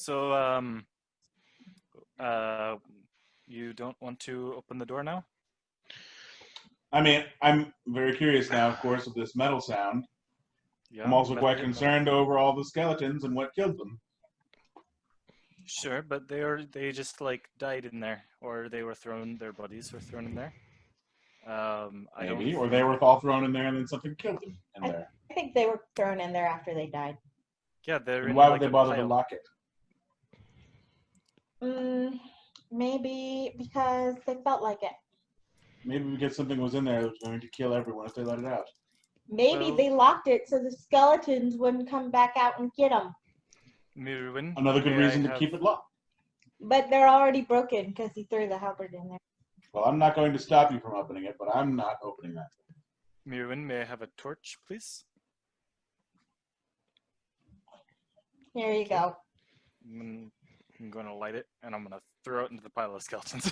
So, you don't want to open the door now? I mean, I'm very curious now, of course, of this metal sound. Yeah. I'm also metal quite hit concerned over all the skeletons and what killed them. Sure, but they just like died in there, or they were thrown. Their bodies were thrown in there. I don't. Maybe, or they were all thrown in there and then something killed them in there. I think they were thrown in there after they died. Yeah, they're And in why like would they a bother to pile. lock it? Maybe because they felt like it. Maybe because something was in there that was going to kill everyone if they let it out. Maybe Well- they locked it so the skeletons wouldn't come back out and get them. Mirwin, Another good may I reason to have- keep it locked. But they're already broken because he threw the halberd in there. Well, I'm not going to stop you from opening it, but I'm not opening that. Mirwin, may I have a torch, please? Here you go. I'm going to light it, and I'm going to throw it into the pile of skeletons.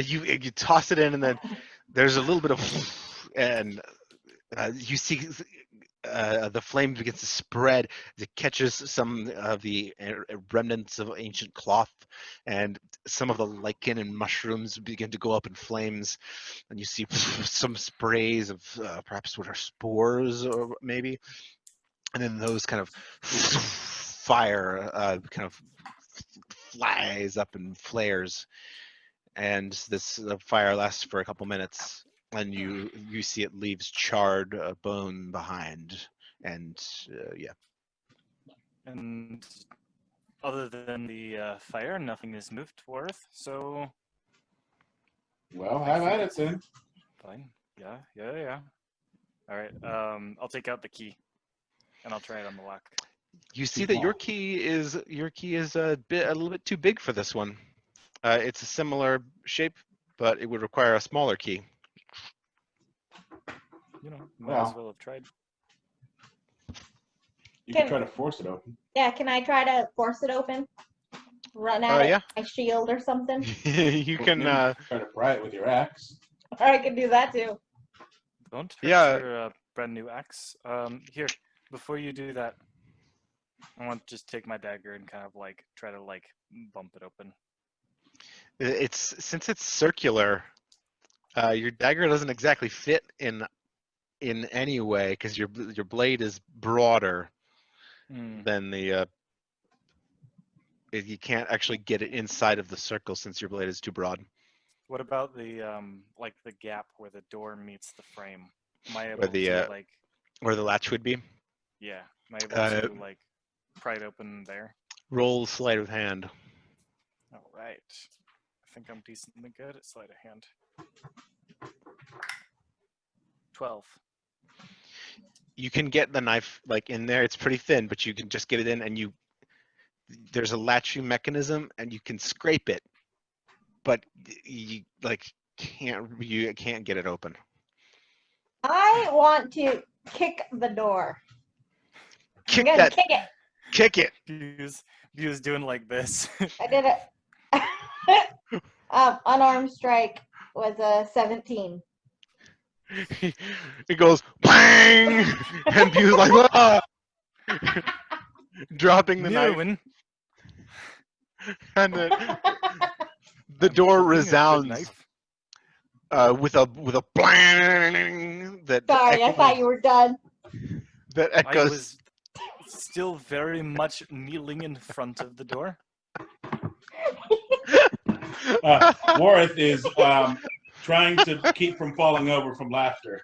You toss it in, and then there's a little bit of, and you see the flame begins to spread. It catches some of the remnants of ancient cloth, and some of the lichen and mushrooms begin to go up in flames. And you see some sprays of perhaps what are spores, or maybe, and then those kind of fire kind of flies up and flares. And this fire lasts for a couple minutes, and you see it leaves charred bone behind, and yeah. And other than the fire, nothing has moved forth, so Well, have at it then. fine. Yeah. All right, I'll take out the key, and I'll try it on the lock. You see that your key is a little bit too big for this one. It's a similar shape, but it would require a smaller key. You know, might as Well. well have tried. You can try to force it open. Yeah, can I try to force it open? Run at it Yeah. with my shield or something? You can. Maybe try to pry it with your axe. Or I can do that too. Don't hurt Yeah. your brand new axe. Here, before you do that, I want to just take my dagger and kind of like try to like bump it open. Since it's circular, your dagger doesn't exactly fit in any way because your blade is broader than the. You can't actually get it inside of the circle since your blade is too broad. What about the like the gap where the door meets the frame? Am I able Where the to like? where the latch would be? Yeah, am I able to like pry it open there? Roll sleight of hand. All right. I think I'm decently good at sleight of hand. 12. You can get the knife like in there. It's pretty thin, but you can just get it in, and there's a latching mechanism, and you can scrape it, but you can't get it open. I want to kick the door. Kick I'm gonna kick it. Kick it. He was doing like this. I did it. Unarmed strike was a 17. It goes bang, and Bew's like, ah! Dropping the knife, Mirwin, and the door holding a good resounds knife. with a bang that Sorry, I thought you were done. that I echoes. was still very much kneeling in front of the door. Warith is trying to keep from falling over from laughter.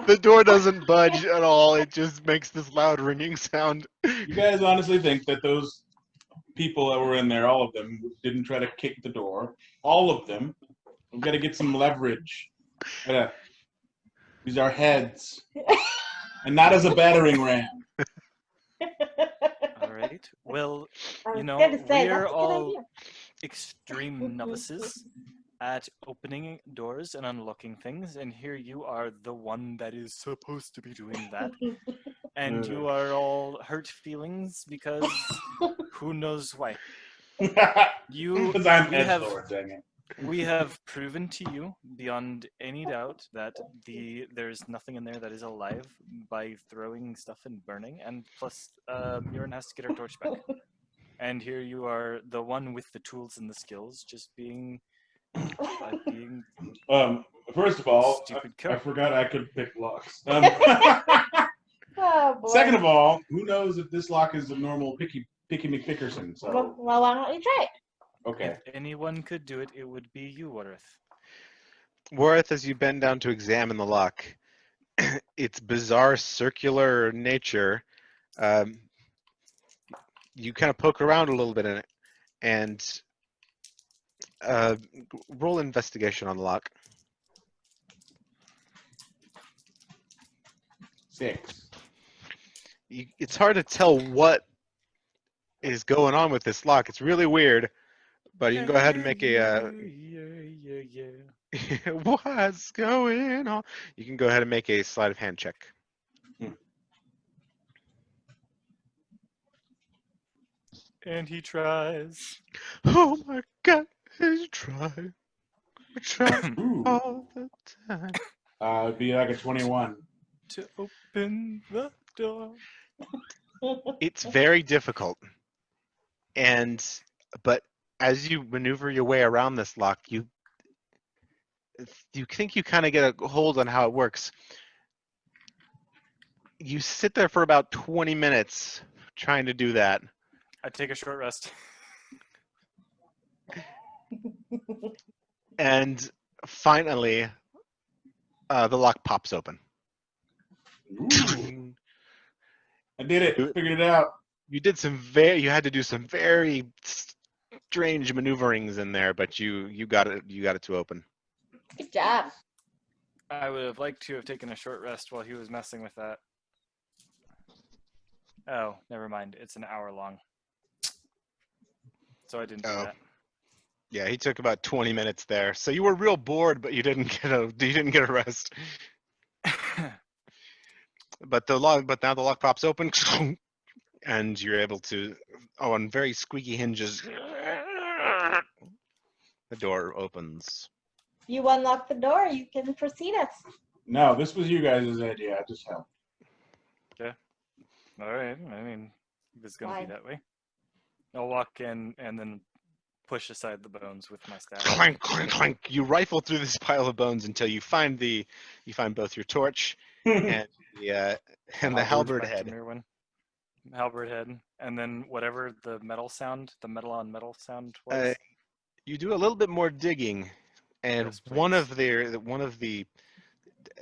The door doesn't budge at all. It just makes this loud ringing sound. You guys honestly think that those people that were in there, all of them, didn't try to kick the door? All of them. We've got to get some leverage. Gotta use our heads. And not as a battering ram. All right. Well, I you was know, gonna say, we're that's a good all idea. extreme novices at opening doors and unlocking things, and here you are, the one that is supposed to be doing that, and you are all hurt feelings because who knows why. Because I'm we have- Edgelord, dang it. We have proven to you beyond any doubt that there's nothing in there that is alive by throwing stuff and burning, and plus Murin has to get her torch back. And here you are, the one with the tools and the skills, just being First of all, stupid I cook. forgot I could pick locks. Oh boy. Second of all, who knows if this lock is a normal Picky McPickerson? So Well, why don't you try it? okay. If anyone could do it, it would be you, Worth. Worth, as you bend down to examine the lock, its bizarre circular nature, you kind of poke around a little bit in it, and roll investigation on the lock. 6. It's hard to tell what is going on with this lock. It's really weird, but you can go ahead and make a. What's going on? You can go ahead and make a sleight of hand check. And he tries. Oh my God! I try Ooh. all the time. It'd be like a 21. To open the door. It's very difficult, but as you maneuver your way around this lock, you think you kind of get a hold on how it works. You sit there for about 20 minutes trying to do that. I take a short rest. And finally, the lock pops open. Ooh. I did it. Figured it out. You had to do some very strange maneuverings in there, but you got it to open. Good job. I would have liked to have taken a short rest while he was messing with that. Oh, never mind. It's an hour long. So I didn't do that. Yeah, he took about 20 minutes there. So you were real bored, but you didn't get a rest. But now the lock pops open, and you're able to. Oh, and very squeaky hinges. The door opens. You unlock the door, you can proceed us. No, this was you guys' idea. I just helped. All right. I mean, if it's gonna Why? be that way, I'll walk in and then push aside the bones with my staff. Clank, clank, clank. You rifle through this pile of bones until you find both your torch and the halberd head. Halberd head, and then whatever the metal on metal sound was. You do a little bit more digging, and Yes,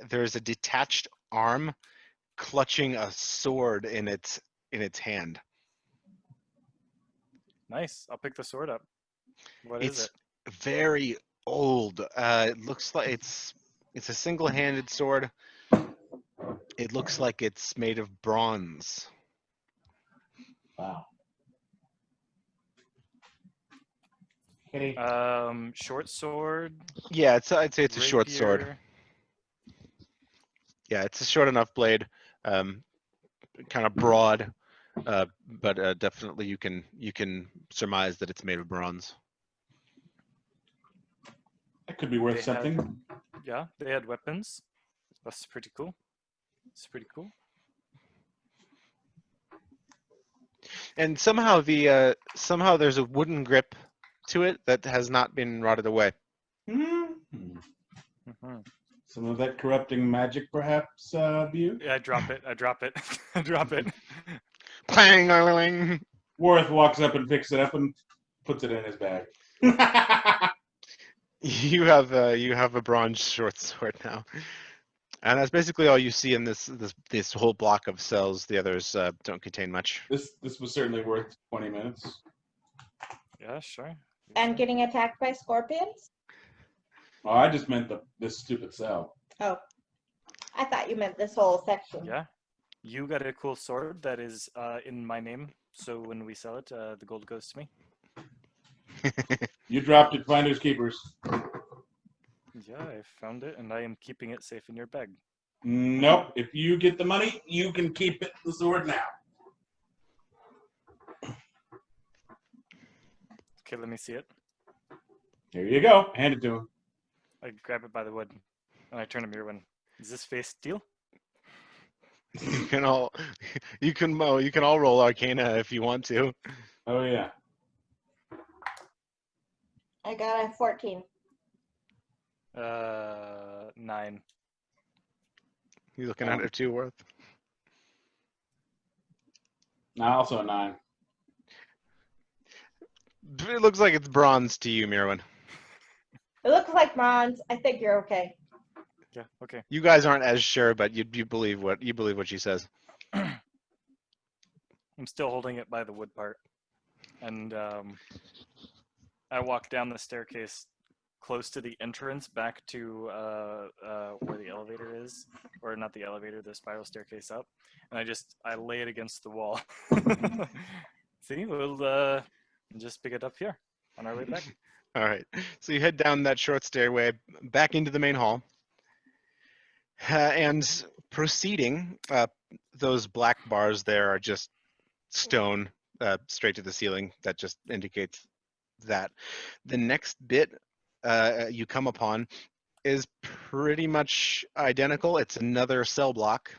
there's a detached arm clutching a sword in its hand. Nice. I'll pick the sword up. What is it? Very old. It looks like it's a single-handed sword. It looks like it's made of bronze. Wow. Short sword. Yeah, I'd say it's a short rapier. sword. Yeah, it's a short enough blade, kind of broad, but definitely you can surmise that it's made of bronze. That could be worth something. They had weapons. That's pretty cool. It's pretty cool. And somehow there's a wooden grip to it that has not been rotted away. Mm-hmm. Mm-hmm. Some of that corrupting magic, perhaps, View? Yeah, I drop it. I drop it. Clang! Worth walks up and picks it up and puts it in his bag. You have a bronze short sword now, and that's basically all you see in this whole block of cells. The others don't contain much. This was certainly worth 20 minutes. Yeah, sure. And getting attacked by scorpions? Oh, I just meant this stupid cell. Oh. I thought you meant this whole section. Yeah. You got a cool sword that is in my name, so when we sell it, the gold goes to me. You dropped it, finders keepers. Yeah, I found it, and I am keeping it safe in your bag. Nope. If you get the money, you can keep the sword now. Okay, let me see it. Here you go. Hand it to him. I grab it by the wood, and I turn to Mirwin. Is this face steel? You can all you can all roll Arcana if you want to. Oh yeah. I got a 14. 9. You looking at it too, Worth? Also a 9. It looks like it's bronze to you, Mirwin. It looks like bronze. I think you're okay. Yeah. Okay. You guys aren't as sure, but you believe what she says. I'm still holding it by the wood part, and I walk down the staircase close to the entrance back to where the elevator is, or not the elevator, the spiral staircase up, and I lay it against the wall. See, we'll just pick it up here on our way back. All right. So you head down that short stairway back into the main hall, and proceeding. Those black bars there are just stone straight to the ceiling. That just indicates that. The next bit you come upon is pretty much identical. It's another cell block.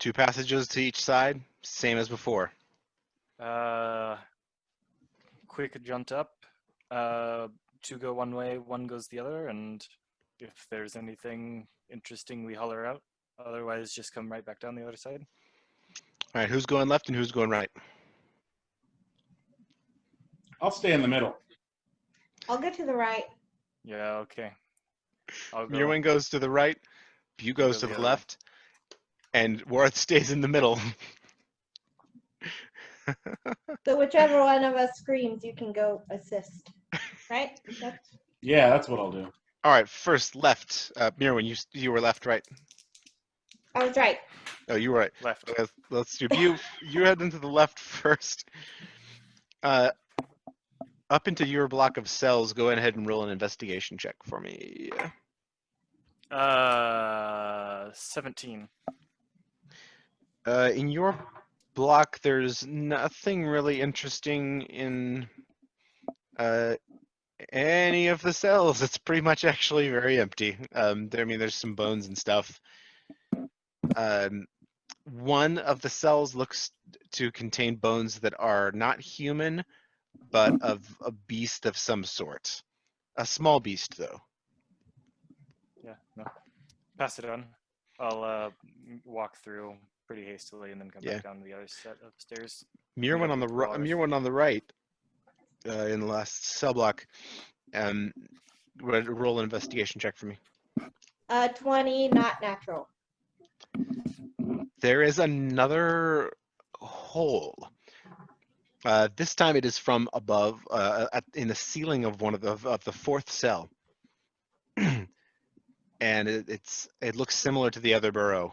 2 passages to each side, same as before. Quick jump up. 2 go one way, 1 goes the other, and if there's anything interesting, we holler out. Otherwise, just come right back down the other side. All right, who's going left and who's going right? I'll stay in the middle. I'll get to the right. Yeah, okay. I'll go. Mirwin goes to the right, Bew goes to the left, and Worth stays in the middle. So whichever one of us screams, you can go assist. Right? That's what I'll do. All right, first left. Mirwin, you were left, right? I was right. Oh, you were right. Left. Okay, let's do Bew. You head into the left first. Up into your block of cells, go ahead and roll an investigation check for me. 17. In your block, there's nothing really interesting in any of the cells. It's pretty much actually very empty. There's some bones and stuff. One of the cells looks to contain bones that are not human, but of a beast of some sort. A small beast, though. Yeah, no. Pass it on. I'll walk through pretty hastily and then come back down to the other set of stairs. Mirwin on the Mirwin on the right, in the last cell block. Roll an investigation check for me. 20, not natural. There is another hole. This time it is from above, in the ceiling of one of the fourth cell, and it looks similar to the other burrow.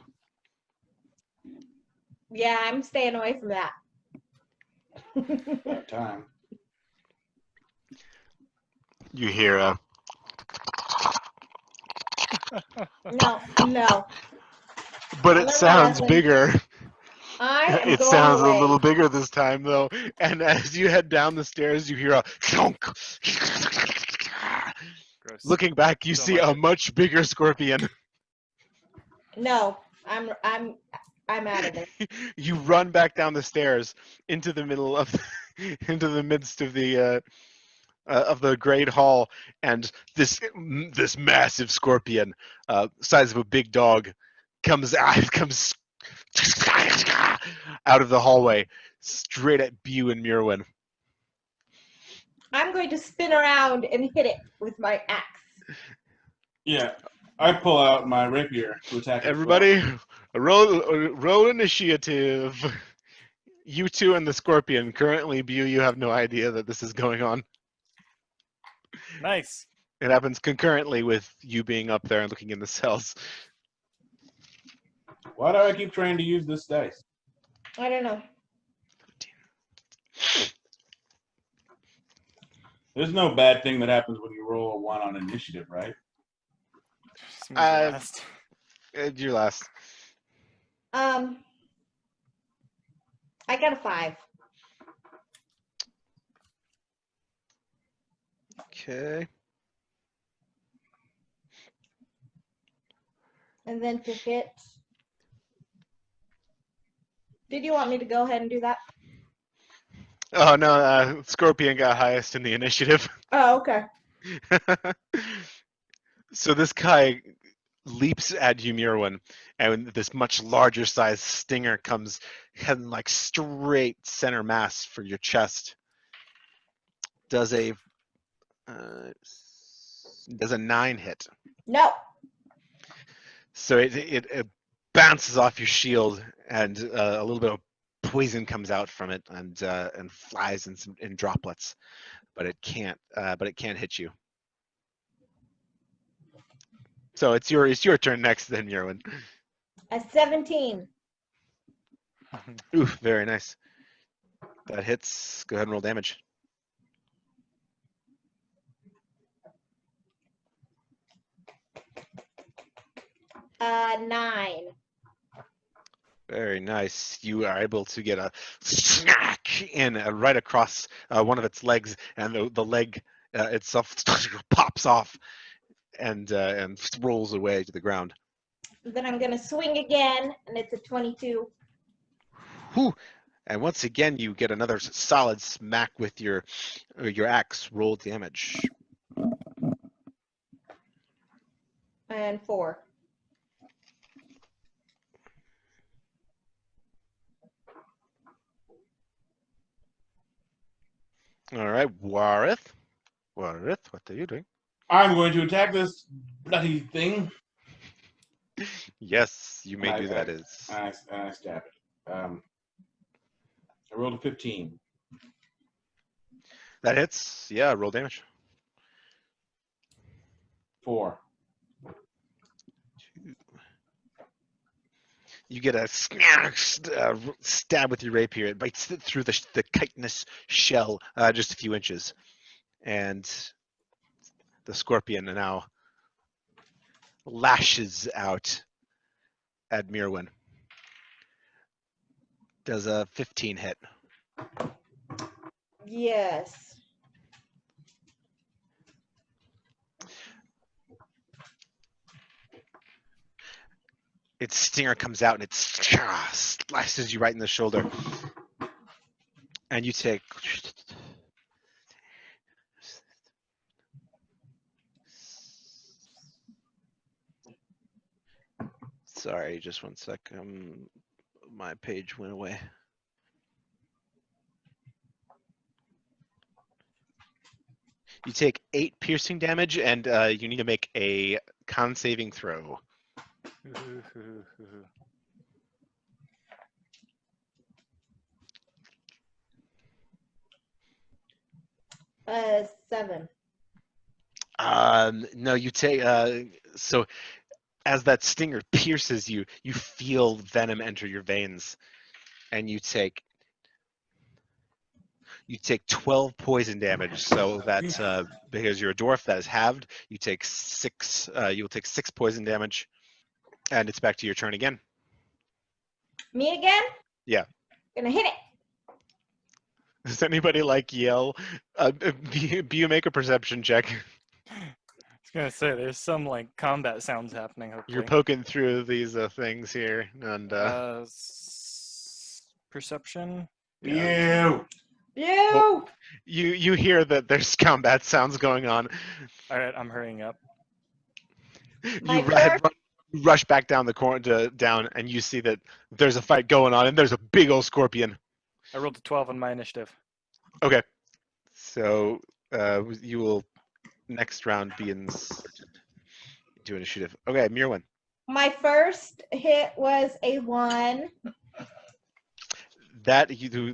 Yeah, I'm staying away from that. That time. You hear No. but it sounds bigger. It sounds a little bigger this time, though. And as you head down the stairs, you hear a thunk. Gross. Looking back, you see a much bigger scorpion. No, I'm out of there. You run back down the stairs into the middle of, into the midst of the great hall, and this massive scorpion, size of a big dog, comes out of the hallway, straight at Bew and Mirwin. I'm going to spin around and hit it with my axe. Yeah, I pull out my rapier to attack it. Everybody, roll initiative. You two and the scorpion. Currently, Bew, you have no idea that this is going on. Nice. It happens concurrently with you being up there and looking in the cells. Why do I keep trying to use this dice? I don't know. There's no bad thing that happens when you roll a 1 on initiative, right? Your last. I got a 5. Okay. And then to hit. Did you want me to go ahead and do that? Oh no, Scorpion got highest in the initiative. Oh, okay. So this guy leaps at you, Mirwin, and this much larger size stinger comes heading like straight center mass for your chest. Does a 9 hit? No. So it bounces off your shield, and a little bit of poison comes out from it, and flies in droplets, but it can't hit you. So it's your turn next, then, Yerwin. A 17. Ooh, very nice. That hits. Go ahead and roll damage. Nine. Very nice. You are able to get a snack in right across one of its legs, and the leg itself pops off and rolls away to the ground. Then I'm gonna swing again, and it's a 22. Whew. And once again, you get another solid smack with your axe. Roll damage. And 4. All right, Warith. Warith, what are you doing? I'm going to attack this bloody thing. Yes, you may I- do that. I stab it. I rolled a 15. That hits. Yeah, roll damage. 4. You get a stab with your rapier. It bites through the chitinous shell just a few inches. And the scorpion now lashes out at Mirwin. Does a 15 hit? Yes. Its stinger comes out and it slices you right in the shoulder. And you take... Sorry, just one sec. My page went away. You take 8 piercing damage, and you need to make a con saving throw. 7. No, you take so as that stinger pierces you, you feel venom enter your veins, and you take 12 poison damage. So that's because you're a dwarf, that is halved. You take 6. You'll take 6 poison damage, and it's back to your turn again. Me again? Yeah. Gonna hit it. Does anybody like yell? You make a perception check. I was gonna say there's some like combat sounds happening. Hopefully. You're poking through these things here, and perception. You! You! you hear that there's combat sounds going on. All right, I'm hurrying up. My turn? You rush back down the corner down, and you see that there's a fight going on, and there's a big old scorpion. I rolled a 12 on my initiative. Okay, so you will next round be in do initiative. Okay, Mirwin. My first hit was a 1. That you do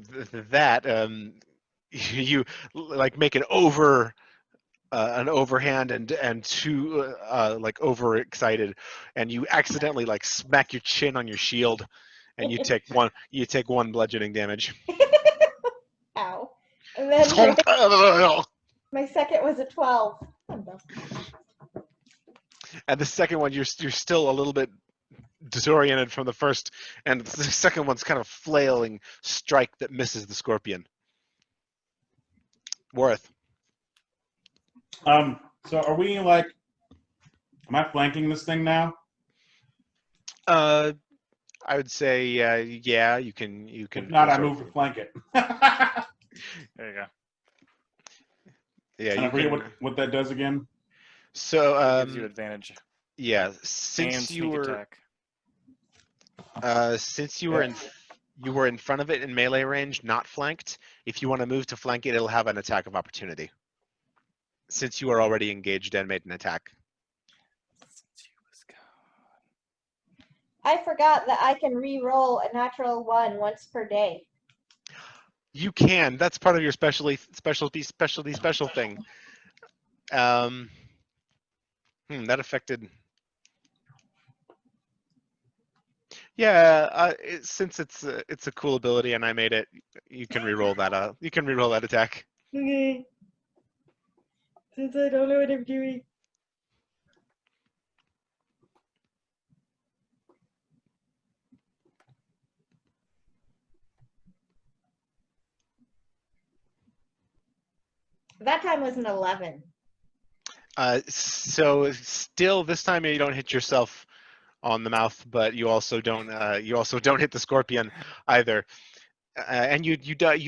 that you like make an overhand and too like overexcited, and you accidentally like smack your chin on your shield, and you take one bludgeoning damage. Ow. And then my second was a 12. And the second one, you're still a little bit disoriented from the first, and the second one's kind of flailing strike that misses the scorpion. Worth. So are we like? Am I flanking this thing now? I would say, yeah, you can. If not, I sort move of- to flank it. There you go. Yeah, And you I forget can. what that does again. So, It gives you advantage yeah, and since you sneak were, attack. since you were in front of it in melee range, not flanked. If you want to move to flank it, it'll have an attack of opportunity. Since you are already engaged and made an attack. Since he was gone. I forgot that I can re-roll a natural 1 once per day. You can. That's part of your special thing. That affected. Yeah, since it's a cool ability and I made it, you can re-roll that. You can re-roll that attack. Okay. Since I don't know what I'm doing. That time was an 11. So still this time you don't hit yourself on the mouth, but you also don't hit the scorpion either. And you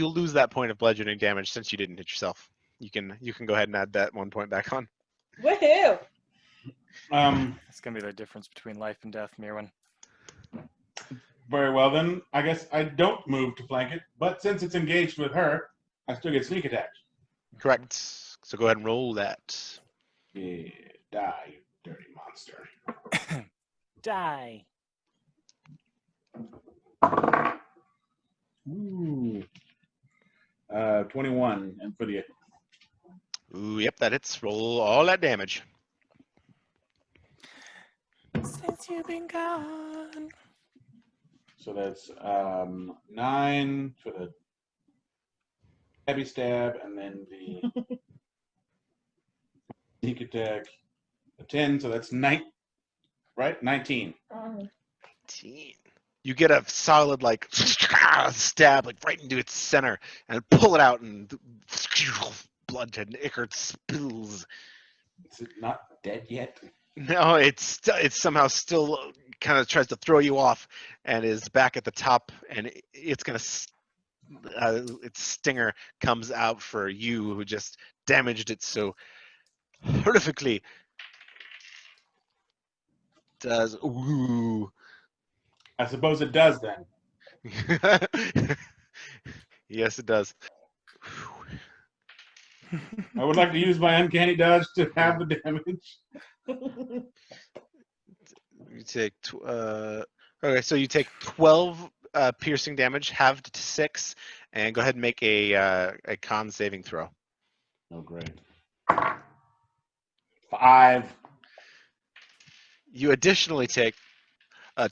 lose that point of bludgeoning damage since you didn't hit yourself. You can go ahead and add that 1 point back on. Woohoo! It's gonna be the difference between life and death, Mirwin. Very well then. I guess I don't move to flank it, but since it's engaged with her, I still get sneak attack. Correct. So go ahead and roll that. Yeah, die, you dirty monster. Die. Ooh. 21, and for the Ooh, yep, that hits. Roll all that damage. Since you've been gone. so that's 9 for the heavy stab, and then the sneak attack, a 10, so that's 9, right? 19. 19. You get a solid like stab like right into its center and pull it out and blood and ichor spills. Is it not dead yet? No, it's somehow still kind of tries to throw you off and is back at the top and it's gonna its stinger comes out for you who just damaged it so horrifically. Does ooh. I suppose it does then. Yes, it does. I would like to use my uncanny dodge to have the damage. You take okay, so you take 12 piercing damage, halved to 6, and go ahead and make a con saving throw. Oh, great. 5. You additionally take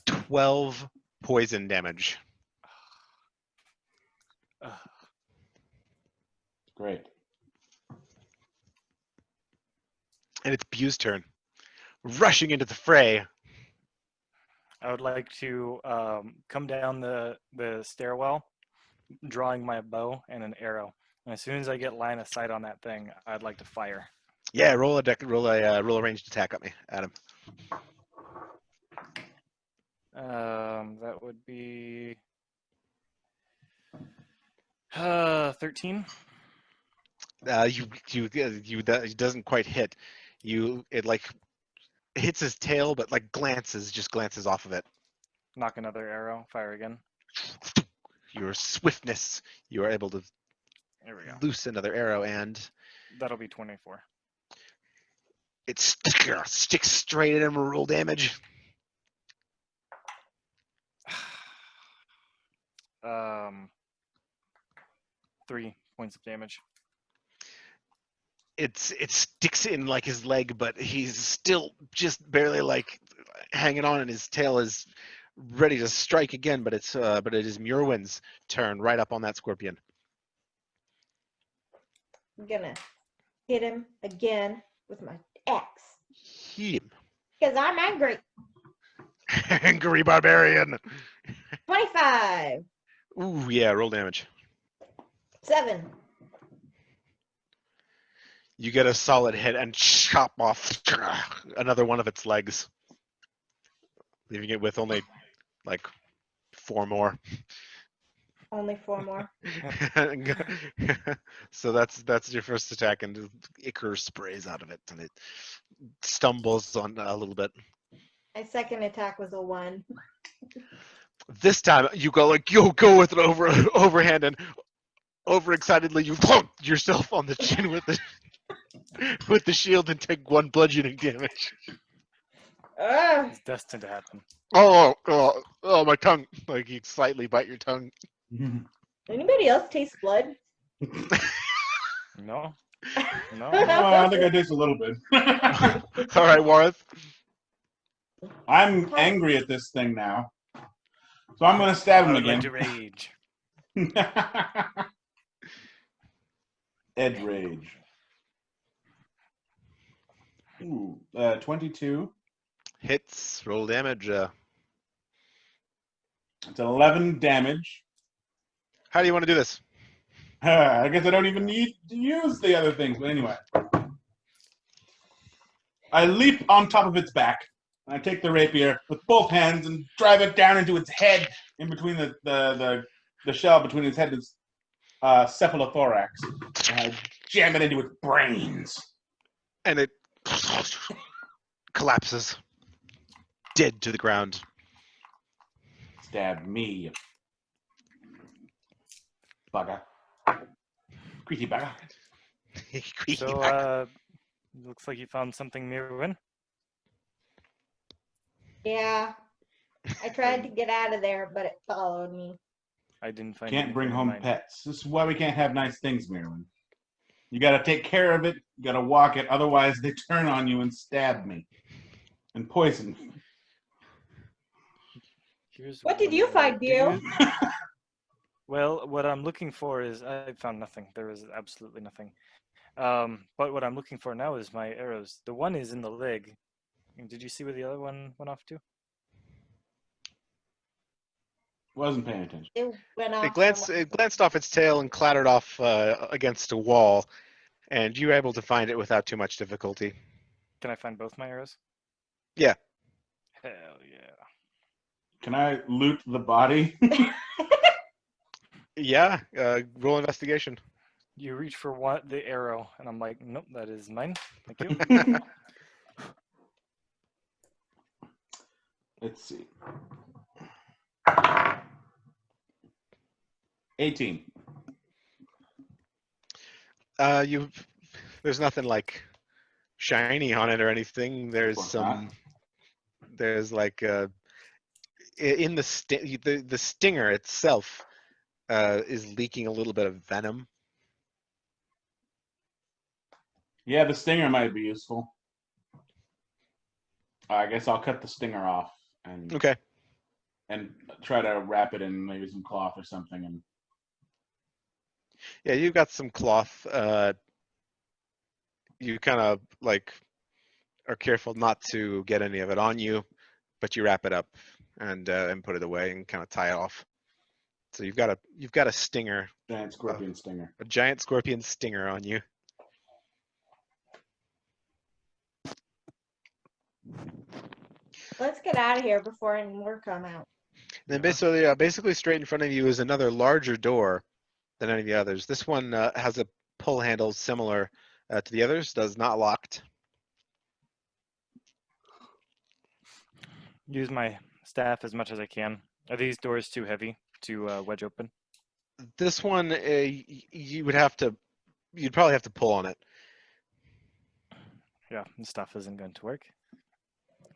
12 poison damage. Great. And it's Bu's turn. Rushing into the fray. I would like to come down the stairwell, drawing my bow and an arrow. And as soon as I get line of sight on that thing, I'd like to fire. Yeah, roll a ranged attack at me, Adam. That would be 13. It doesn't quite hit. It like hits his tail, but like glances off of it. Knock another arrow. Fire again. Your swiftness, you are able to There we go. loose another arrow, and That'll be 24. it sticks straight at him. Roll damage. 3 points of damage. It sticks in like his leg, but he's still just barely like hanging on, and his tail is ready to strike again. But it is Murwin's turn, right up on that scorpion. I'm gonna hit him again with my axe. Hit him. Because I'm angry. Angry barbarian. 25. Ooh, yeah, roll damage. 7. You get a solid hit and chop off another one of its legs, leaving it with only like 4 more. Only 4 more. So that's your first attack, and ichor sprays out of it, and it stumbles on a little bit. My second attack was a 1. This time you go go with it overhand, and overexcitedly you thump yourself on the chin with the shield and take 1 bludgeoning damage. Ugh. It's destined to happen. Oh, my tongue! Like you slightly bite your tongue. Anybody else taste blood? No, no. I think I taste a little bit. All right, Wareth. I'm angry at this thing now. So I'm going to stab him I would like again. to rage. Edge rage. Ooh, 22. Hits. Roll damage. It's 11 damage. How do you want to do this? I guess I don't even need to use the other things, but anyway. I leap on top of its back. And I take the rapier with both hands and drive it down into its head, in between the shell between its head and its cephalothorax. And I jam it into its brains. And it collapses, dead to the ground. Stab me. Bugger. Greedy bugger. So, looks like you found something, Mirwin. Yeah. I tried to get out of there, but it followed me. I didn't find. Can't bring anything in home mine. pets. This is why we can't have nice things, Marilyn. You gotta take care of it, you gotta walk it, otherwise they turn on you and stab me. And poison me. Here's What did one you arrow. find, Did Bill? you- Well, what I'm looking for is I found nothing. There is absolutely nothing. But what I'm looking for now is my arrows. The one is in the leg. Did you see where the other one went off to? Wasn't paying attention. It went off. It glanced off its tail and clattered off against a wall, and you were able to find it without too much difficulty. Can I find both my arrows? Yeah. Hell yeah. Can I loot the body? Yeah, roll investigation. You reach for the arrow, and I'm like, nope, that is mine. Thank you. Let's see. 18. There's nothing like shiny on it or anything. There's Course some. There's like in the stinger itself is leaking a little bit of venom. Yeah, the stinger might be useful. I guess I'll cut the stinger off and Okay. and try to wrap it in maybe some cloth or something. And Yeah, you've got some cloth. You kind of like are careful not to get any of it on you, but you wrap it up and put it away and kind of tie it off. So you've got a stinger, giant scorpion stinger. a giant scorpion stinger on you. Let's get out of here before any more come out. Then basically straight in front of you is another larger door than any of the others. This one has a pull handle similar to the others, does not locked. Use my staff as much as I can. Are these doors too heavy to wedge open? This one you'd probably have to pull on it. Yeah, the stuff isn't going to work.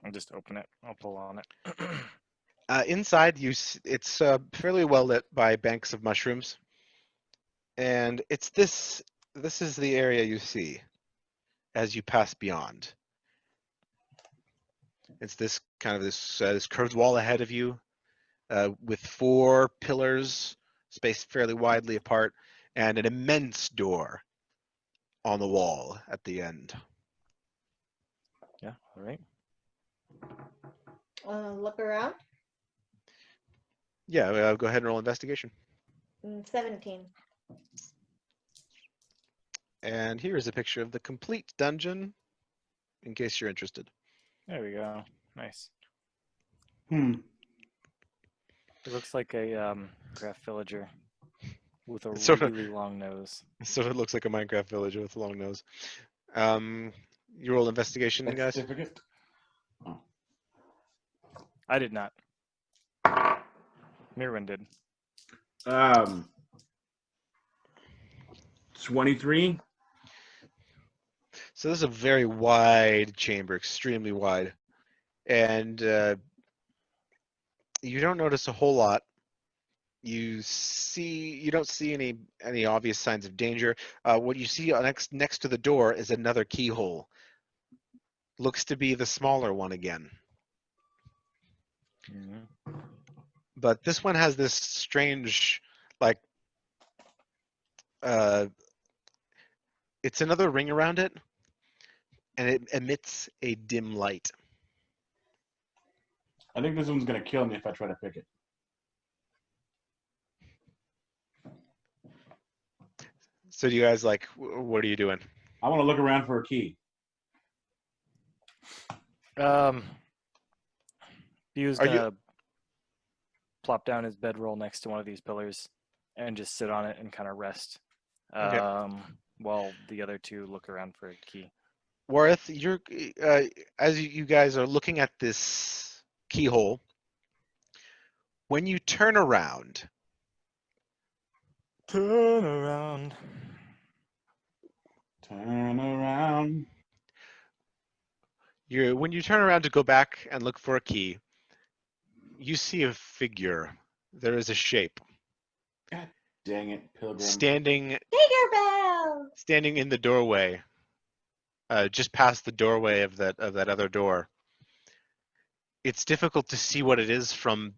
I'll just open it. I'll pull on it. Inside, it's fairly well lit by banks of mushrooms, and it's this. This is the area you see as you pass beyond. It's this kind of this curved wall ahead of you, with 4 pillars spaced fairly widely apart, and an immense door on the wall at the end. Yeah, all right. Look around. Yeah, go ahead and roll investigation. 17. And here is a picture of the complete dungeon, in case you're interested. There we go. Nice. Hmm. It looks like a craft villager with a It's sort of really long nose. So it looks like a Minecraft villager with a long nose. You roll investigation, Death guys. certificate. I did not. Mirwin did. 23. So this is a very wide chamber, extremely wide, and you don't notice a whole lot. You don't see any obvious signs of danger. What you see next to the door is another keyhole. Looks to be the smaller one again. Mm-hmm. But this one has this strange, like, it's another ring around it, and it emits a dim light. I think this one's gonna kill me if I try to pick it. So do you guys like? What are you doing? I want to look around for a key. Bu's Are you- gonna plop down his bedroll next to one of these pillars and just sit on it and kind of rest. Okay. While the other two look around for a key. Wareth, you're as you guys are looking at this keyhole. When you turn around, Turn around. Turn around. when you turn around to go back and look for a key, you see a figure. There is a shape Dang it, Pilgrim. standing Tinkerbell! in the doorway, just past the doorway of that other door. It's difficult to see what it is from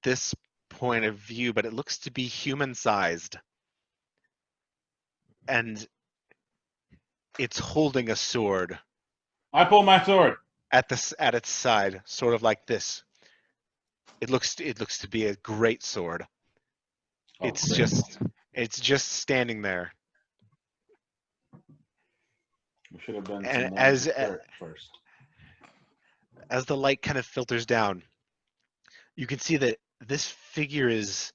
this point of view, but it looks to be human-sized, and it's holding a sword I pull my sword. at its side, sort of like this. It looks to be a great sword. Oh, It's great. just standing there. We should have done And some as first. as the light kind of filters down, you can see that this figure is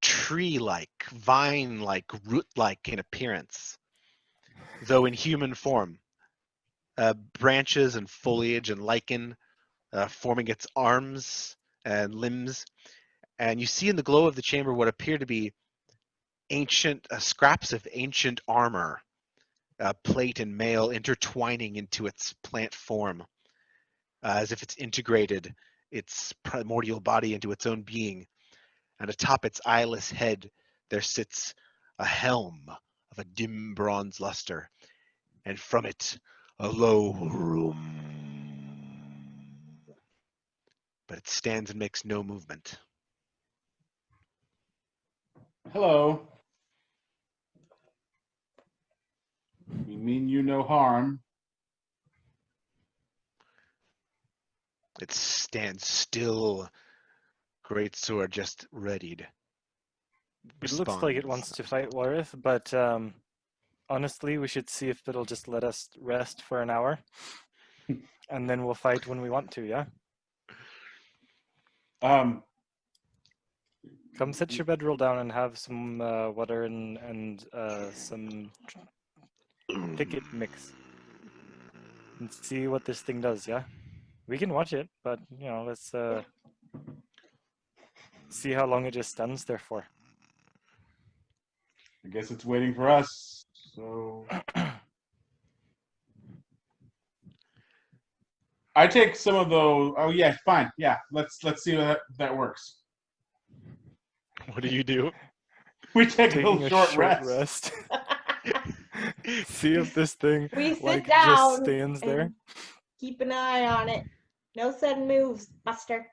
tree-like, vine-like, root-like in appearance, though in human form. Branches and foliage and lichen forming its arms and limbs. And you see in the glow of the chamber what appear to be ancient scraps of ancient armor, plate and mail intertwining into its plant form, as if it's integrated its primordial body into its own being. And atop its eyeless head there sits a helm of a dim bronze luster, and from it a low room. But it stands and makes no movement. Hello. We mean you no harm. It stands still, great sword just readied. It looks like it Responds. wants to fight Warith, but honestly, we should see if it'll just let us rest for an hour, and then we'll fight when we want to. Yeah. Come set your bedroll down and have some water and some ticket mix, and see what this thing does. Yeah. We can watch it, but let's see how long it just stands there for. I guess it's waiting for us. So I take some of those. Oh yeah, fine. Yeah, let's see if that works. What do you do? We take Taking a a short short rest. See if this thing We sit like down just stands there. and keep an eye on it. No sudden moves, Buster.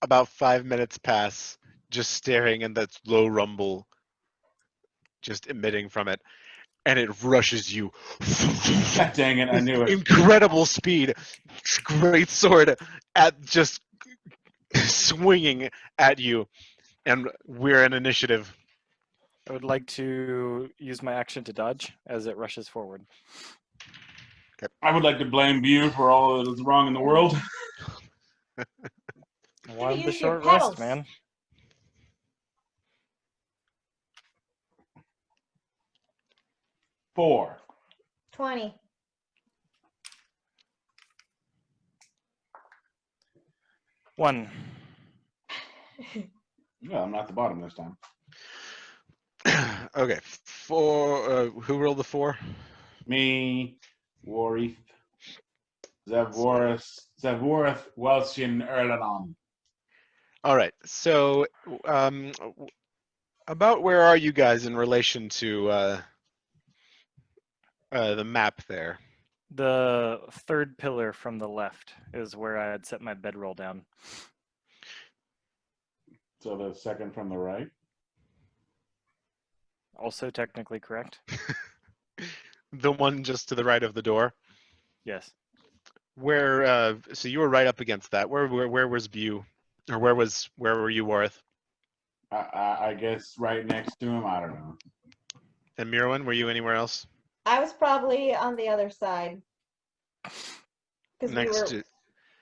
About 5 minutes pass, just staring, and that low rumble just emitting from it, and it rushes you. God dang it! I knew it. Incredible speed, great sword at just swinging at you, and we're in initiative. I would like to use my action to dodge as it rushes forward. I would like to blame you for all that is wrong in the world. I You wanted the use your short rest, pedals. man. Four. 20. One. No, I'm not at the bottom this time. Okay, who rolled the 4? Me, Warith, Zavworth, Welshin, Erlanon. All right. So, about where are you guys in relation to the map there? The third pillar from the left is where I had set my bedroll down. So the second from the right. Also technically correct. The one just to the right of the door. Yes. Where? So you were right up against that. Where was View, or where were you, Warth? I guess right next to him. I don't know. And Mirwin, were you anywhere else? I was probably on the other side.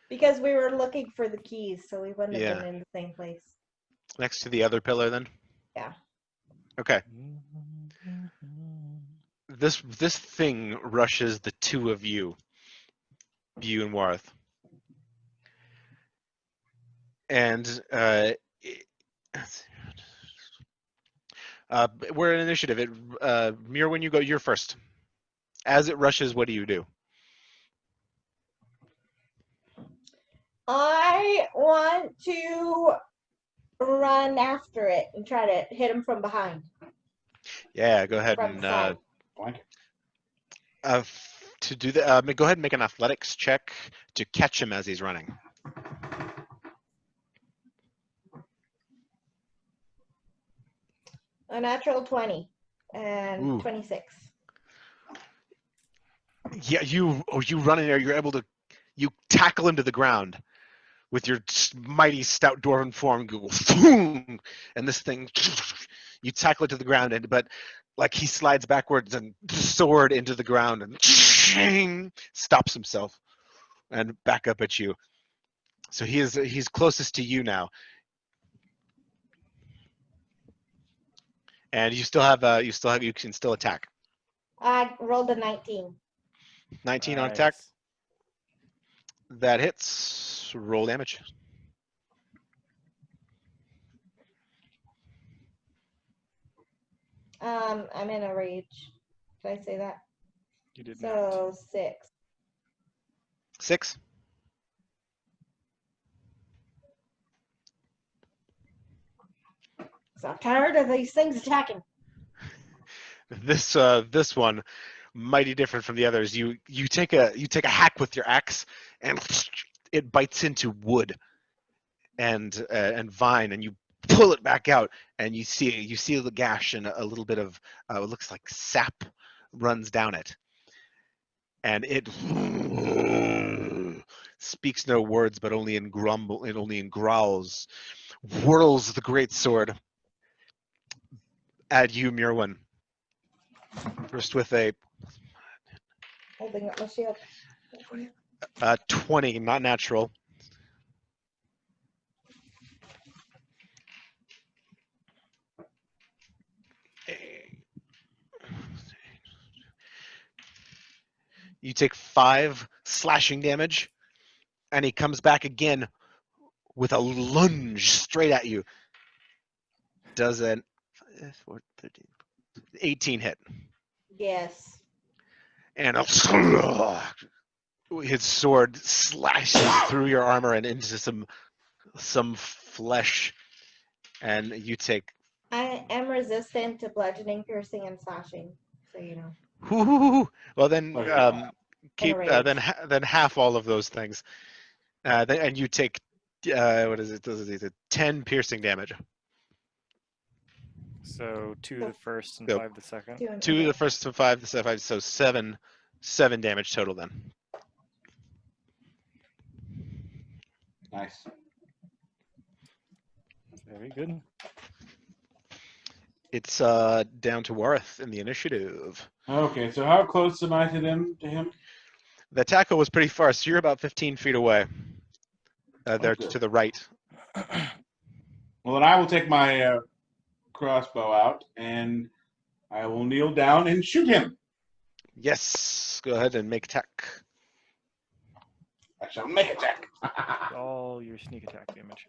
Because we were looking for the keys, so we wouldn't have been in the same place. Next to the other pillar, then. Yeah. Okay. This thing rushes the two of you, View and Warth, and we're in initiative. Mirwin, you're first. As it rushes, what do you do? I want to run after it and try to hit him from behind. Yeah, go ahead From and the side. to do that. Go ahead and make an athletics check to catch him as he's running. A natural 20 and Ooh. 26. Yeah, you run in there. You're able to tackle him to the ground with your mighty stout dwarven form. Go boom, and this thing, you tackle it to the ground, but like he slides backwards and sword into the ground and stops himself and back up at you. So he's closest to you now, and you can still attack. I rolled a 19. 19 Nice. on attack. That hits. Roll damage. I'm in a rage. Did I say that? You did So 6. 6. So I'm tired of these things attacking. This one, mighty different from the others. You take a hack with your axe, and it bites into wood and vine, and you pull it back out, and you see the gash, and a little bit of it looks like sap runs down it, and it speaks no words, but only in growls, whirls the great sword at you, Mirwin. First with a Holding up my shield. 20, not natural. You take 5 slashing damage, and he comes back again with a lunge straight at you. Does an 18 hit. Yes. And his sword slashes through your armor and into some flesh, and you take. I am resistant to bludgeoning, piercing, and slashing. So you know. Well then, keep Enraged. then half all of those things, and you take what is it? 10 piercing damage. So 2 the first and Go. 5 the second. 2 the first to 5 the second, so 7 damage total then. Nice. Very good. It's down to Warth in the initiative. Okay, so how close am I to him? The tackle was pretty far, so you're about 15 feet away. There Okay. to the right. Well, then I will take my crossbow out, and I will kneel down and shoot him. Yes, go ahead and make attack. I shall make attack. All your sneak attack damage.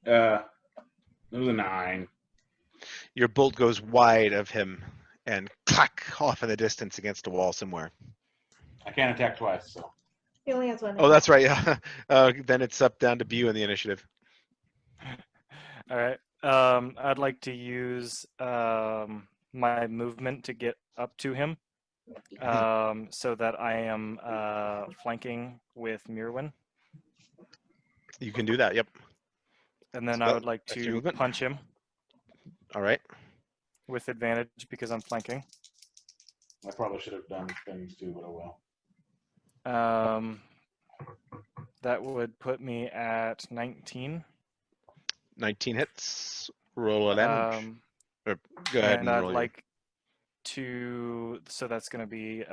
It was a 9. Your bolt goes wide of him and clack off in the distance against a wall somewhere. I can't attack twice, so. He only has one. Oh, that's right. Yeah. Then it's up down to Bu in the initiative. All right. I'd like to use my movement to get up to him, so that I am flanking with Mirwin, You can do that. Yep. and then So I would like that's your to movement. punch him All right. with advantage because I'm flanking. I probably should have done things too, but oh well. That would put me at 19. 19 hits. Roll a damage. Or go ahead And and I'd roll. like to, so that's going to be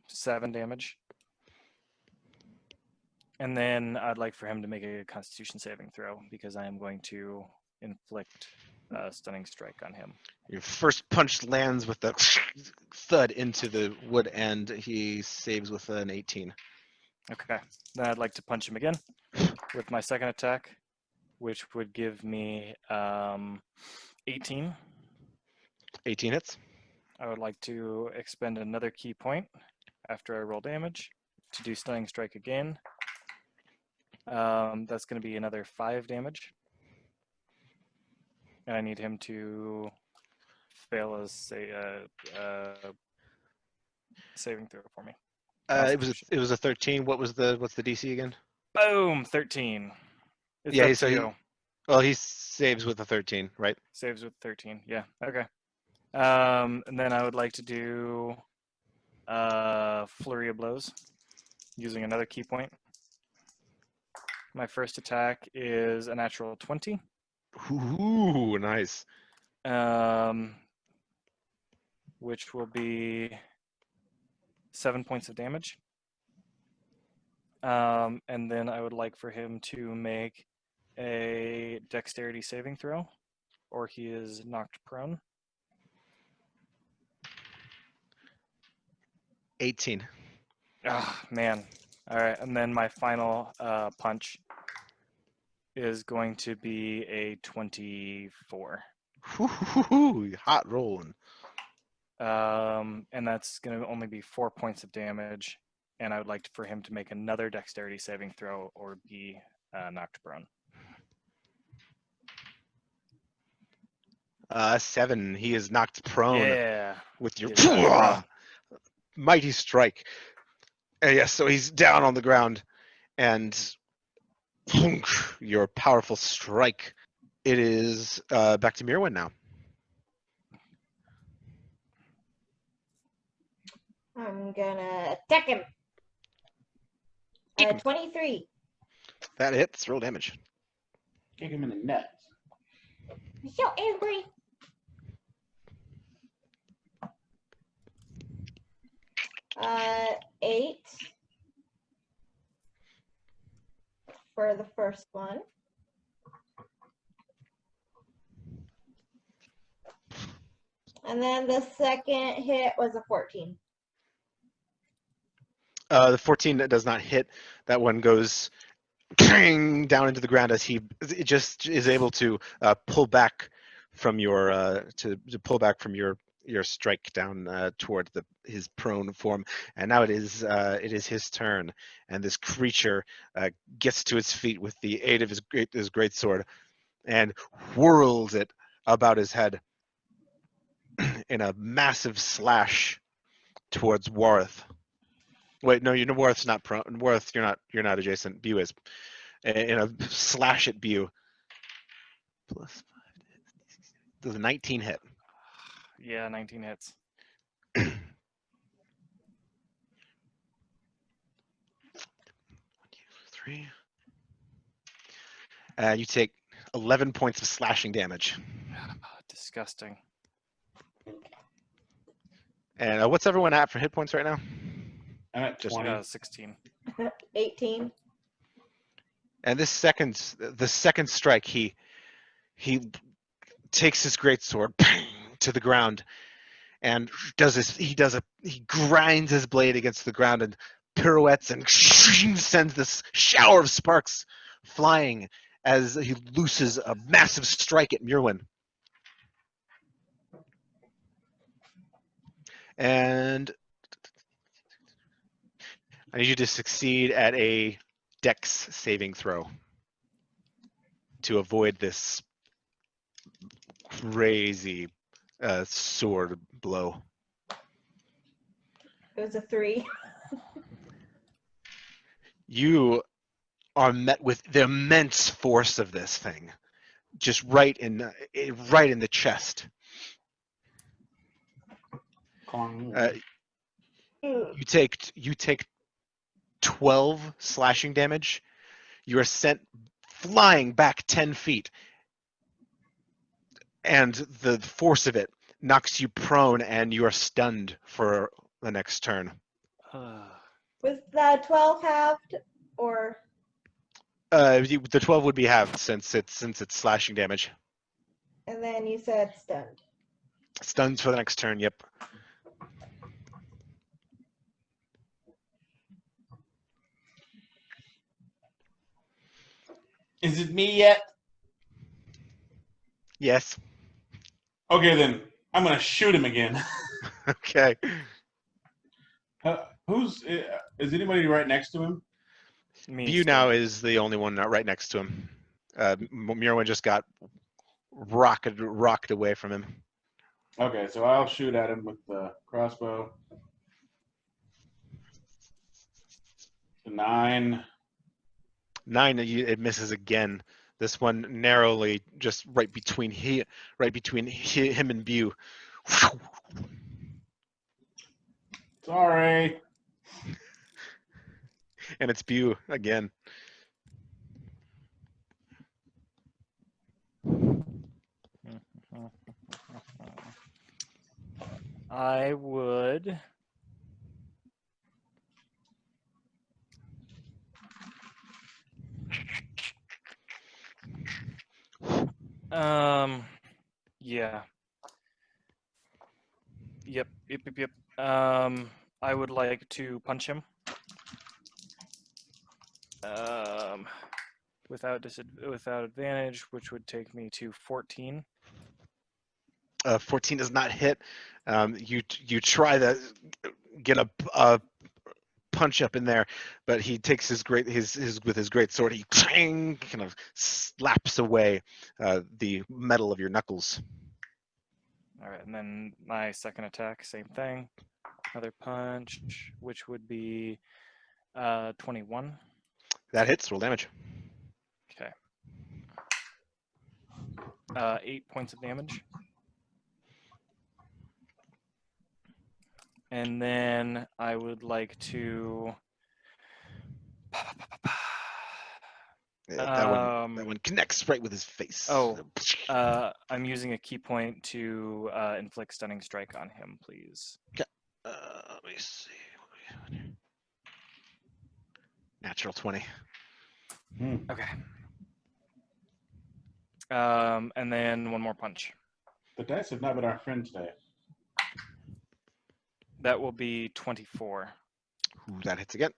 7 damage. And then I'd like for him to make a Constitution saving throw because I am going to inflict a stunning strike on him. Your first punch lands with a thud into the wood, and he saves with an 18. Okay. Then I'd like to punch him again with my second attack, which would give me 18. 18 hits. I would like to expend another key point after I roll damage to do stunning strike again. That's going to be another 5 damage. And I need him to fail a saving throw for me. It was a 13. What's the DC again? Boom, 13. It's Yeah, up so to you. Well, he saves with a 13, right? Saves with 13. Yeah. Okay. And then I would like to do flurry of blows using another key point. My first attack is a natural 20. Ooh, nice. Which will be 7 points of damage. And then I would like for him to make a dexterity saving throw, or he is knocked prone. 18. Ah, man. All right, and then my final punch is going to be a 24. Ooh, hot rolling. And that's going to only be 4 points of damage. And I would like for him to make another dexterity saving throw or be knocked prone. 7. He is knocked prone Yeah. with your He is knocked prone. mighty strike. Yes, so he's down on the ground, and your powerful strike. It is back to Mirwin now. I'm gonna attack him. 23. That hits. Roll damage. Kick him in the nuts. I'm so angry. Uh, 8 for the first one. And then the second hit was a 14. The 14 does not hit. That one goes down into the ground as it just is able to pull back from your pull back from your strike down toward his prone form. And now it is his turn, and this creature gets to its feet with the aid of his great sword and whirls it about his head in a massive slash towards Warth. Wait, no, Warth's not prone. Warth, you're not adjacent. Bu is. In a slash at Bu. Plus 5. Does a 19 hit? Yeah, 19 hits. 3. You take 11 points of slashing damage. Disgusting. And what's everyone at for hit points right now? I'm at Just, 20. 16. 18. And the second strike, he takes his greatsword to the ground and he grinds his blade against the ground and pirouettes and sends this shower of sparks flying as he looses a massive strike at Murwin. And I need you to succeed at a Dex saving throw to avoid this crazy sword blow. It was a 3. You are met with the immense force of this thing, just right in the chest. You take 12 slashing damage. You are sent flying back 10 feet, and the force of it knocks you prone, and you are stunned for the next turn. Was the 12 halved or? The 12 would be halved since it's slashing damage. And then you said stunned. Stuns for the next turn. Yep. Is it me yet? Yes. Okay, then I'm gonna shoot him again. Okay. Is anybody right next to him? Me View still. now is the only one right next to him. Murwin just got rocked away from him. Okay, so I'll shoot at him with the crossbow. 9. 9, it misses again. This one narrowly, just right between him and Bew. Sorry. And it's Bew again. I would. Yeah. Yep. I would like to punch him. Without advantage, which would take me to 14. 14 does not hit. You try to get a punch up in there, but he takes his great sword. He kind of slaps away the metal of your knuckles. All right, and then my second attack, same thing. Another punch, which would be 21. That hits. Roll damage. Okay. 8 points of damage. And then I would like to. That one connects right with his face. Oh, I'm using a key point to inflict stunning strike on him, please. Let me see. Natural 20. Okay. And then one more punch. The dice have not been our friend today. That will be 24. Ooh, that hits again.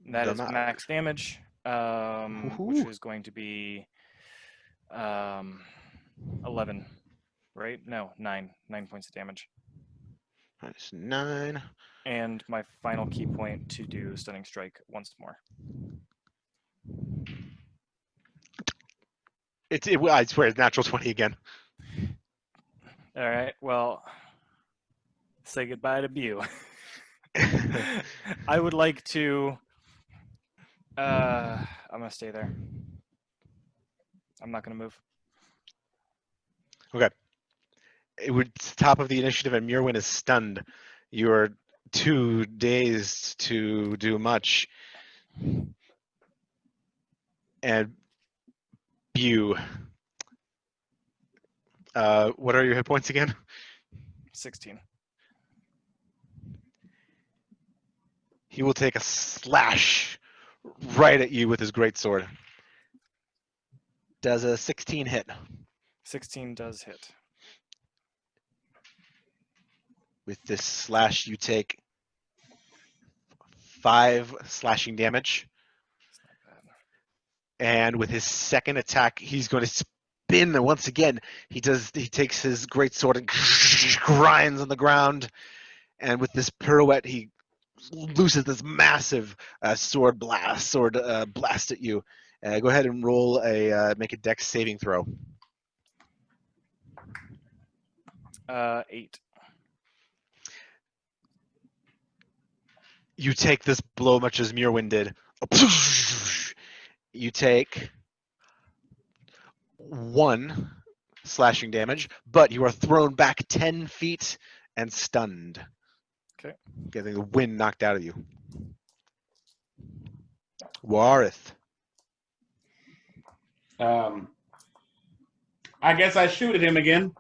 That is max damage, which is going to be 11, right? No, 9. 9 points of damage. Minus 9. And my final key point to do stunning strike once more. I swear it's natural 20 again. All right. Well, say goodbye to Bew. I would like to. I'm gonna stay there. I'm not gonna move. Okay. Top of the initiative, and Murwin is stunned. You're too dazed to do much. And Bew. What are your hit points again? 16. He will take a slash right at you with his greatsword. Does a 16 hit? 16 does hit. With this slash, you take 5 slashing damage. It's not bad. And with his second attack, he's going to spin once again. He takes his greatsword and grinds on the ground. And with this pirouette, he looses this massive sword blast at you. Go ahead and roll make a dex saving throw. 8. You take this blow much as Mirwin did. You take 1 slashing damage, but you are thrown back 10 feet and stunned. Okay. Getting the wind knocked out of you. Warith. I guess I shoot at him again.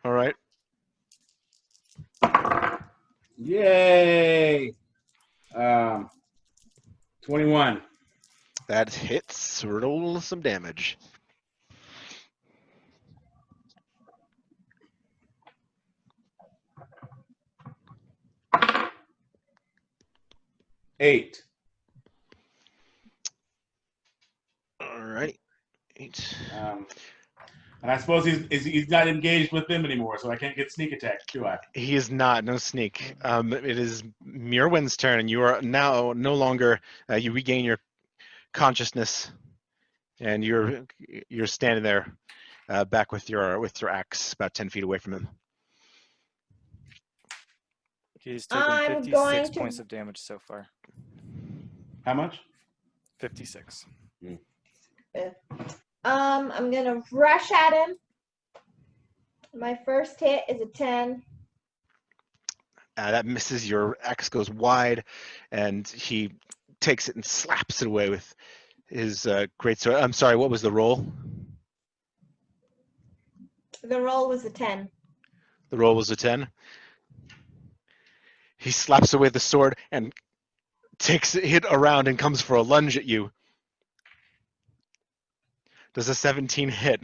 All right. Yay! 21. That hits. Roll some damage. Eight. All right. 8. And I suppose he's not engaged with them anymore, so I can't get sneak attack, do I? He is not. No sneak. It is Mirwin's turn, and you are now no longer. You regain your consciousness, and you're standing there, back with your axe, about 10 feet away from him. He's taken I'm 56 going to- points of damage so far. How much? 56. I'm gonna rush at him. My first hit is a 10. That misses. Your axe goes wide, and he takes it and slaps it away with his greatsword. I'm sorry. What was the roll? The roll was a 10. The roll was a 10. He slaps away the sword and takes it around and comes for a lunge at you. Does a 17 hit?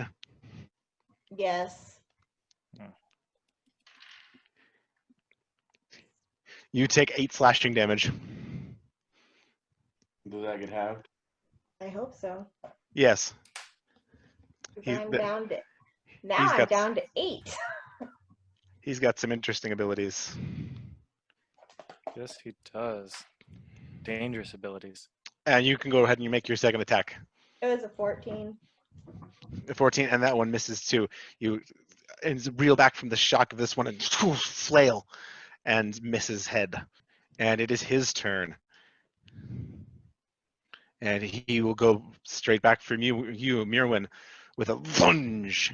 Yes. You take 8 slashing damage. Does that get halved? I hope so. Yes. 'Cause He's I'm the- down to now. he's I'm got- down to 8. He's got some interesting abilities. Yes, he does. Dangerous abilities. And you can go ahead and you make your second attack. It was a 14. 14, and that one misses too. You reel back from the shock of this one and flail and miss his head. And it is his turn. And he will go straight back from you, Mirwin, with a lunge.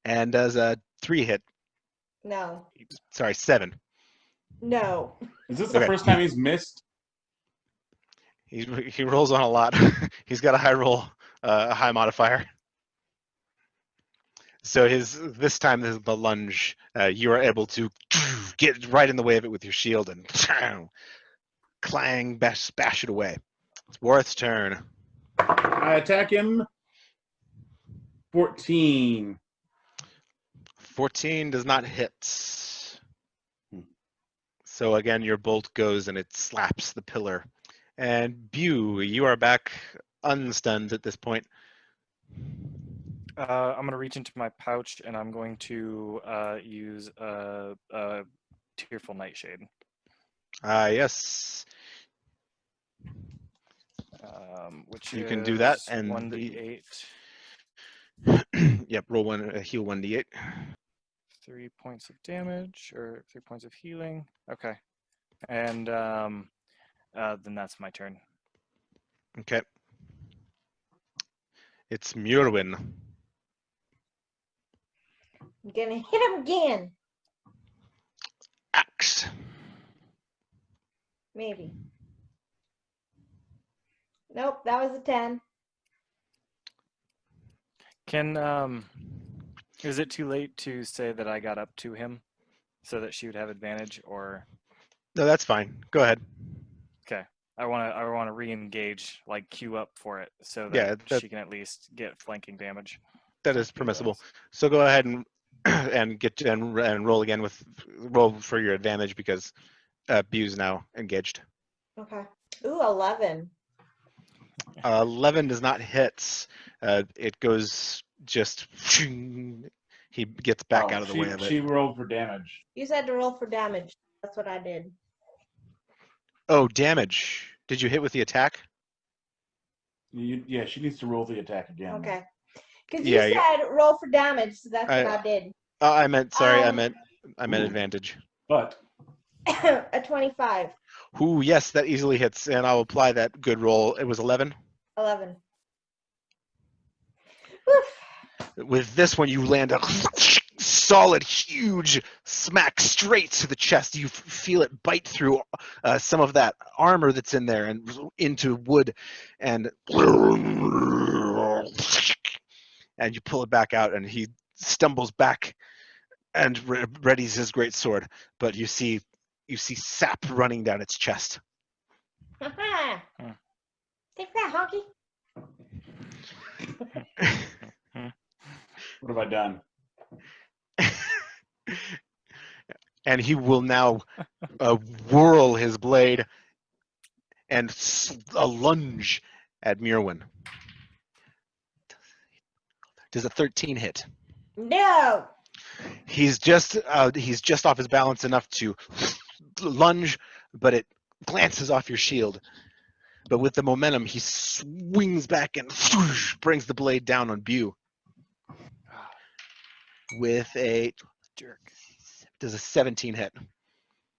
And does a 3 hit. No. Sorry, 7. No. Is this the Okay. first time he's missed? He rolls on a lot. He's got a high roll, a high modifier. So this time the lunge, you are able to get right in the way of it with your shield and clang, bash it away. It's Warith's turn. I attack him. 14. 14 does not hit. So again, your bolt goes and it slaps the pillar. And Bew, you are back unstunned at this point. I'm going to reach into my pouch and I'm going to use a Tearful Nightshade. Yes. Which You is can do that, and 1d8. Yep, roll one, heal 1d8. 3 points of damage, or 3 points of healing. Okay. And then that's my turn. Okay. It's Mirwin. I'm gonna hit him again. Axe. Maybe. Nope, that was a 10. Can is it too late to say that I got up to him so that she would have advantage, or No, that's fine. Go ahead. okay? I wanna re-engage, like queue up for it so that Yeah, she can at least get flanking damage. that is permissible. So go ahead and and roll for your advantage because Bew's now engaged. Okay. Ooh, 11. 11 does not hit. It goes just. He gets back out of the way of it. She rolled for damage. You said to roll for damage. That's what I did. Oh, damage. Did you hit with the attack? Yeah, she needs to roll the attack again. Okay. Because you Yeah, said roll for damage, so that's what I did. I meant. Sorry, I Um, meant advantage. But A 25. Ooh, yes, that easily hits, and I'll apply that good roll. It was 11. 11. Woof. With this one, you land a solid, huge smack straight to the chest. You feel it bite through some of that armor that's in there and into wood, and you pull it back out, and he stumbles back and readies his great sword. But you see sap running down its chest. Haha. Take that, honky. what have I done? And he will now whirl his blade and a lunge at Mirwin. Does a 13 hit? No. He's just off his balance enough to lunge, but it glances off your shield. But with the momentum, he swings back and brings the blade down on Bew. With a Jerk. does a 17 hit?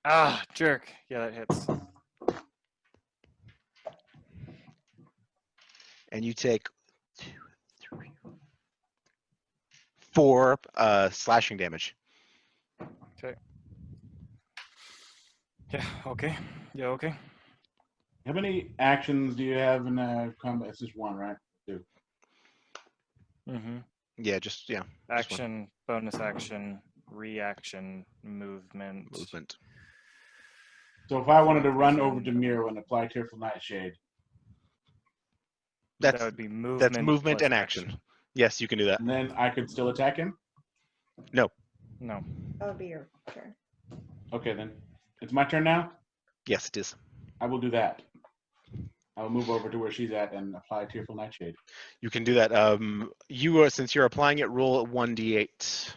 Ah, jerk. Yeah, that hits. And you take 2, 3, 4 slashing damage. Okay. Yeah. Okay. Yeah. Okay. How many actions do you have in combat? It's just one, right? Two. Mm-hmm. Yeah, just one. Action, bonus action, reaction, movement. So if I wanted to run over to Miro and apply Tearful Nightshade, That would be movement. That's movement plus and action. Yes, you can do that. and then I could still attack him? No. That would be your turn. Okay, then. It's my turn now? Yes, it is. I will do that. I will move over to where she's at and apply Tearful Nightshade. You can do that. You are, since you're applying it, roll 1d8.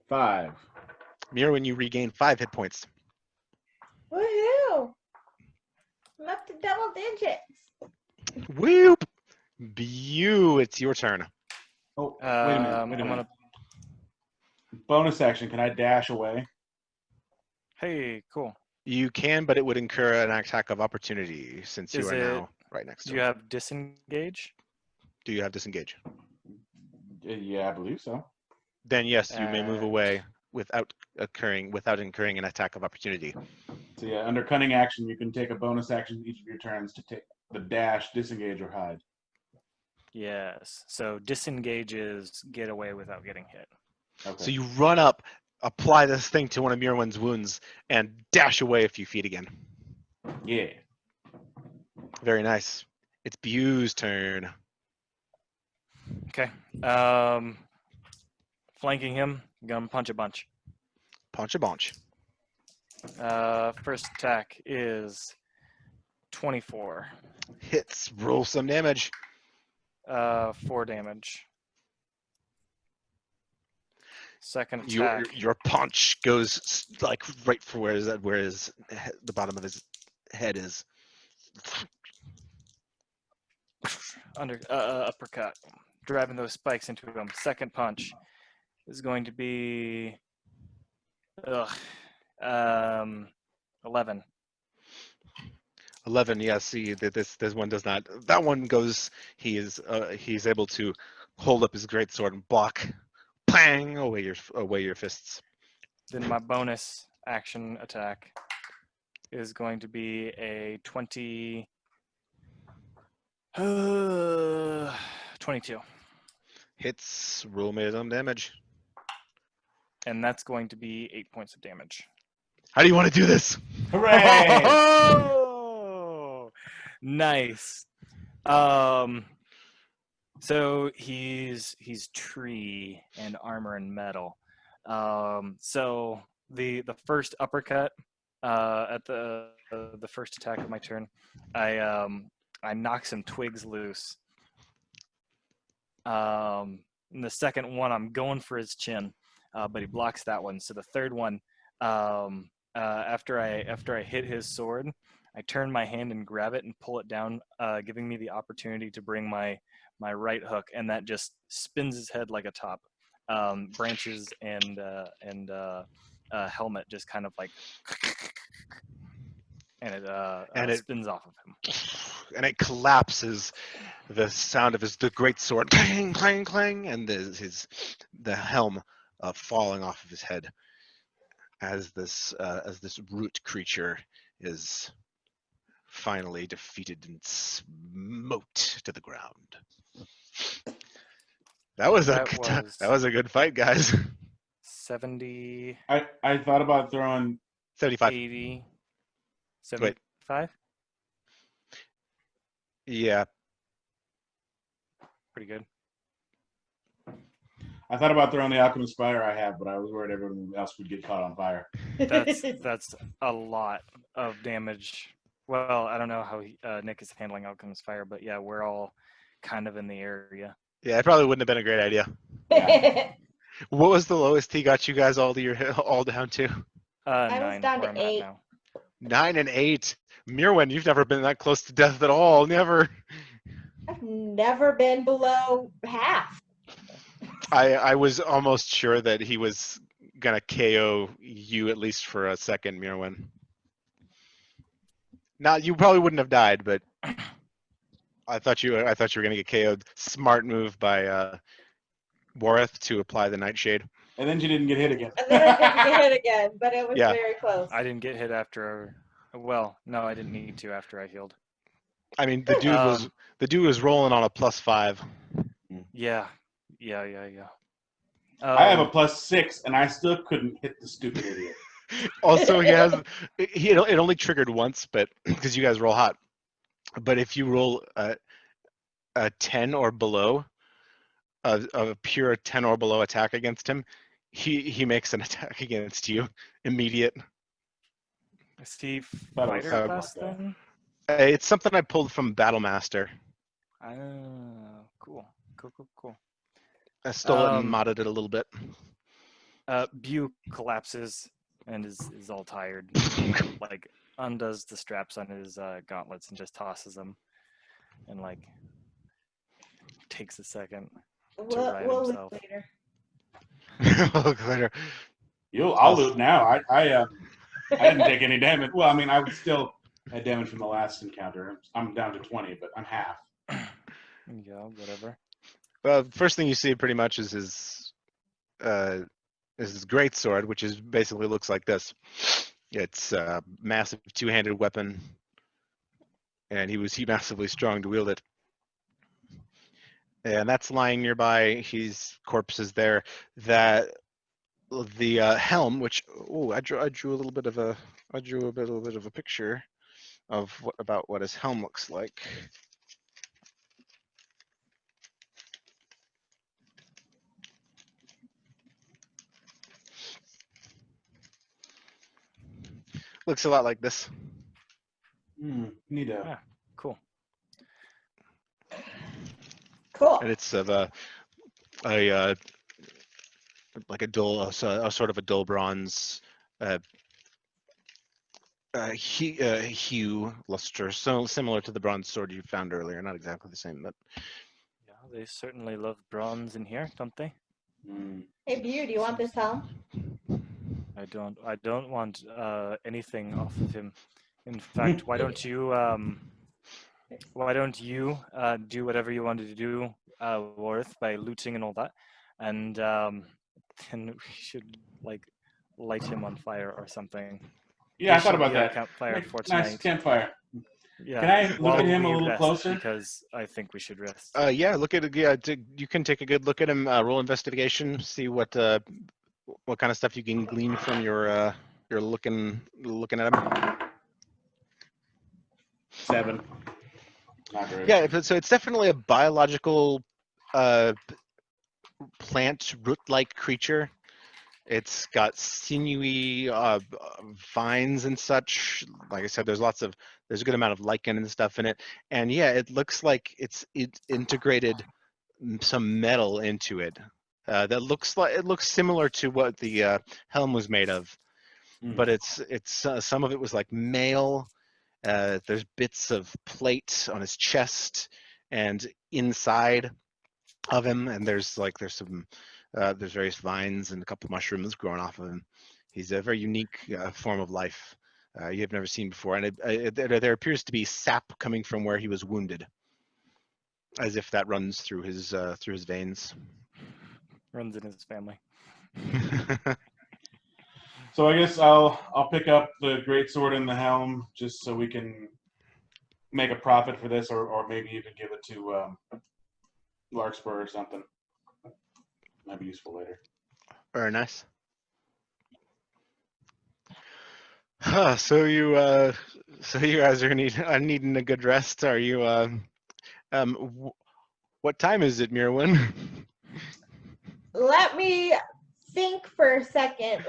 5. Mirwin, you regain 5 hit points. Woohoo! I'm up to double digits. Whoop! Bew, it's your turn. Oh, wait a minute. I'm gonna. Bonus action. Can I dash away? Hey, cool. You can, but it would incur an attack of opportunity since you Is are it- now right next Do to you him. have disengage? Do you have disengage? Yeah, I believe so. Then yes, you may move And- away without incurring an attack of opportunity. So yeah, under cunning action, you can take a bonus action each of your turns to take the dash, disengage, or hide. Yes. So disengage is get away without getting hit. Okay. So you run up, apply this thing to one of Mirwin's wounds, and dash away a few feet again. Yeah. Very nice. It's Bew's turn. Okay. Flanking him. Gonna punch a bunch. Punch a bunch. First attack is 24. Hits. Roll some damage. 4 damage. Second attack. Your punch goes like right for where the bottom of his head is. Uppercut. Driving those spikes into him. Second punch is going to be 11. 11. Yeah. See that this one does not. That one goes. He's able to hold up his great sword and block. Pang! Away your fists. Then my bonus action attack is going to be a 22. Hits. Roll me some damage. And that's going to be 8 points of damage. How do you want to do this? Hooray! Oh, nice. So he's tree and armor and metal. So the first uppercut at the first attack of my turn, I knock some twigs loose. And the second one, I'm going for his chin, but he blocks that one. So the third one, after I hit his sword, I turn my hand and grab it and pull it down, giving me the opportunity to bring my right hook, and that just spins his head like a top. Branches and helmet just kind of like, and it spins off of him. And it collapses. The sound of the great sword clang, clang, clang, and the helm falling off of his head as this root creature is finally defeated and smote to the ground. That was a good fight, guys. 70, I thought about throwing 75. 80, 75? Yeah. Pretty good. I thought about throwing the alchemist fire I have, but I was worried everyone else would get caught on fire. That's a lot of damage. Well, I don't know how Nick is handling alchemist fire, but yeah, we're all kind of in the area. Yeah, it probably wouldn't have been a great idea. Yeah. What was the lowest he got you guys all down to? I was 9, down where to I'm at 8. now. 9 and 8. Mirwin, you've never been that close to death at all. Never. I've never been below half. I was almost sure that he was gonna KO you at least for a second, Mirwin. Now you probably wouldn't have died, but I thought you were gonna get KO'd. Smart move by Wareth to apply the Nightshade. And then she didn't get hit again. And then I didn't get hit again, but it was Yeah. very close. I didn't get hit after. Well, no, I didn't need to after I healed. I mean, the dude was rolling on a +5. Yeah. I have a +6, and I still couldn't hit the stupid idiot. Also, it only triggered once, but because you guys roll hot. But if you roll a 10 or below, a pure 10 or below attack against him, he makes an attack against you immediate. Is he Thought it was fighter something class like that. then? It's something I pulled from Battlemaster. Cool. I stole it and Um, modded it a little bit. Bew collapses and is all tired. Like undoes the straps on his gauntlets and just tosses them, and like takes a second. right We'll himself. look later. Look later. I'll loot now. I didn't take any damage. Well, I mean, I would still had damage from the last encounter. I'm down to 20, but I'm half. Yeah, whatever. Well, first thing you see pretty much is his great sword, which is basically looks like this. It's a massive two-handed weapon, and he massively strong to wield it. And that's lying nearby. His corpse is there. That the helm, which I drew a little bit of a picture of what his helm looks like. Looks a lot like this. Need a. Yeah, cool. Cool. And it's of a like a sort of a dull bronze hue luster, so similar to the bronze sword you found earlier. Not exactly the same, but Yeah, they certainly love bronze in here, don't they? Hey, Bew, do you want this helm? I don't want anything off of him. In fact, why don't you do whatever you wanted to do, Worth, by looting and all that, and then we should like light him on fire or something. Yeah, I He thought should about be our that. campfire Make for nice tonight. campfire. Yeah. Can I look while at him a we little rest, closer? Because I think we should rest. Yeah, look at you can take a good look at him. Roll investigation. See what kind of stuff you can glean from your looking at him. 7. Not great. Yeah, so it's definitely a biological plant root-like creature. It's got sinewy vines and such. Like I said, there's a good amount of lichen and stuff in it. And yeah, it looks like it integrated some metal into it. That looks similar to what the helm was made of, but it's some of it was like mail. There's bits of plate on his chest and inside of him, and there's various vines and a couple of mushrooms growing off of him. He's a very unique form of life you have never seen before, and there appears to be sap coming from where he was wounded, as if that runs through his veins. Runs in his family. So I guess I'll pick up the greatsword and the helm just so we can make a profit for this, or maybe even give it to Larkspur or something. Might be useful later. Very nice. So you guys are needing a good rest. Are you what time is it, Mirwin? Let me think for a second.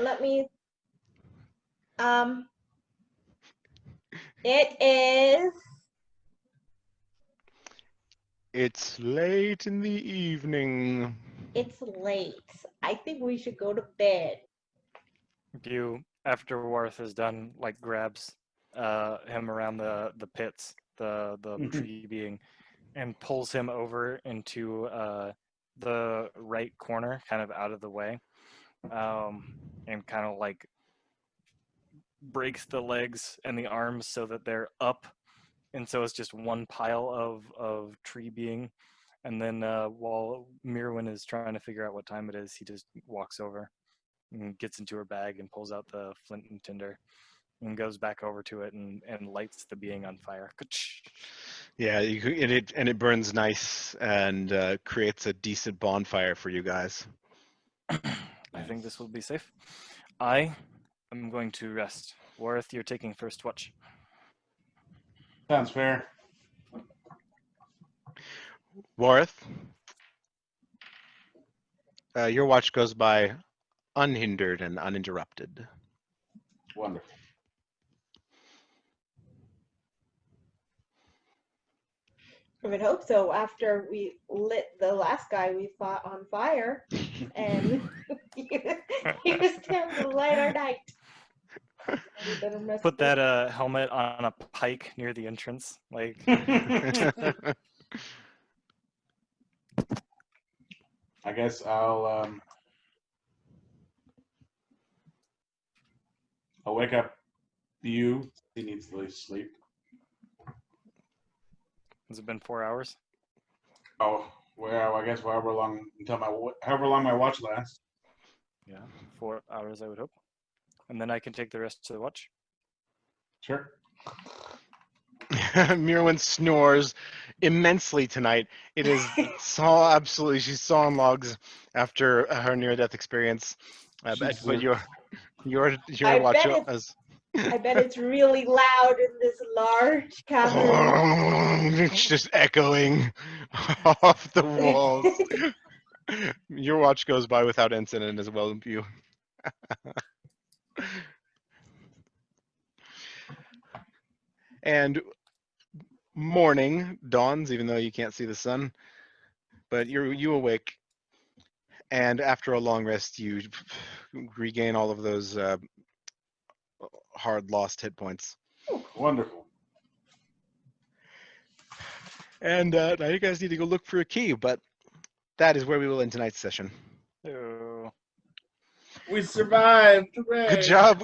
It is. It's late in the evening. It's late. I think we should go to bed. You, after Worth is done, like grabs him around the pits, the tree being, and pulls him over into the right corner, kind of out of the way, and kind of like breaks the legs and the arms so that they're up, and so it's just one pile of tree being. And then while Mirwin is trying to figure out what time it is, he just walks over and gets into her bag and pulls out the flint and tinder and goes back over to it and lights the being on fire. Yeah, it burns nice and creates a decent bonfire for you guys. I think this will be safe. I am going to rest. Worth, you're taking first watch. Sounds fair. Warth, your watch goes by unhindered and uninterrupted. Wonderful. I would hope so. After we lit the last guy we fought on fire, and he was trying to light our night. We better mess Put with that helmet on a pike near the entrance. Like, I guess I'll wake up you. He needs to sleep. has it been 4 hours? Oh, well, I guess however long my watch lasts. Yeah, 4 hours, I would hope. And then I can take the rest of the watch. Sure. Mirwin snores immensely tonight. It is so absolutely. She's so on logs after her near-death experience. But your I watch bet it's- as I bet it's really loud in this large cavern. it's just echoing off the walls. Your watch goes by without incident as well, you. And morning dawns, even though you can't see the sun. But you awake, and after a long rest, you regain all of those hard lost hit points. Wonderful. And now you guys need to go look for a key, but that is where we will end tonight's session. Oh. We survived. Hooray. Good job.